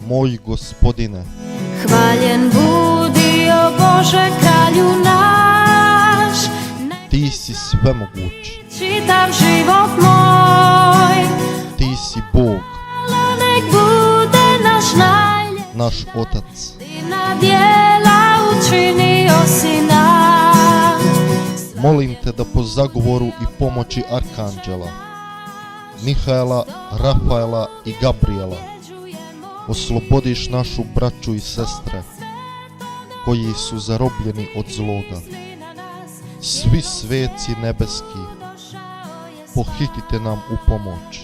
moj Gospodine. Hvaljen budi, o Bože, kralju naš. Ti si svemoguć. Čitav život moj. Ti si Bog, Nek bude naš najljepši. naš Otac. Divna djela učinio si nam. Molim te da po zagovoru i pomoći arkanđela Mihaela, Rafaela i Gabriela oslobodiš našu braću i sestre koji su zarobljeni od zloga. Svi sveci nebeski, pohitite nam u pomoć.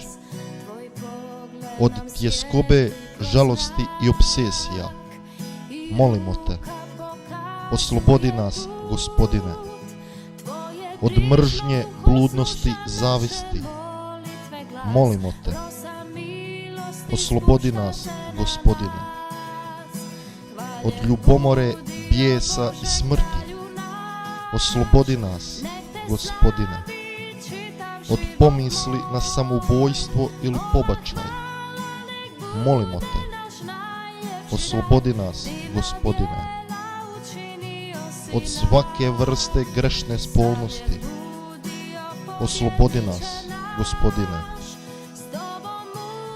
Od tjeskobe, žalosti i obsesija molimo te, oslobodi nas, Gospodine. Od mržnje, bludnosti, zavisti molimo te, oslobodi nas, Gospodine. Od ljubomore, bijesa i smrti oslobodi nas, Gospodine. Od pomisli na samoubojstvo ili pobačaj molimo te, oslobodi nas, Gospodine. Od svake vrste grešne spolnosti oslobodi nas, Gospodine.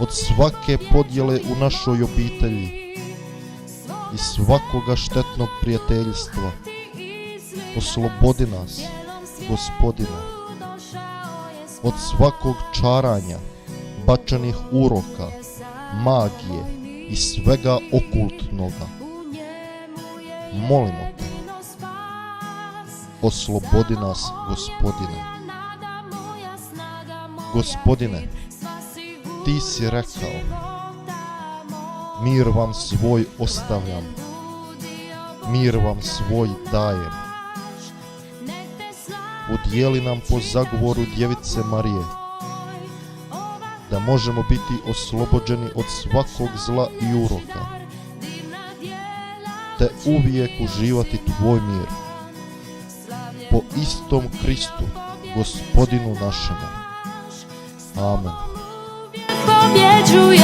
Od svake podjele u našoj obitelji i svakoga štetnog prijateljstva oslobodi nas, Gospodine. Od svakog čaranja, bačanih uroka, magije i svega okultnoga molimo te, oslobodi nas, Gospodine. Gospodine, ti si rekao, mir vam svoj ostavljam, mir vam svoj dajem. Udijeli nam po zagovoru Djevice Marije, da možemo biti oslobođeni od svakog zla i uroka, te uvijek uživati tvoj mir. Po istom Kristu, Gospodinu našemu. Amen. Pobjeđuje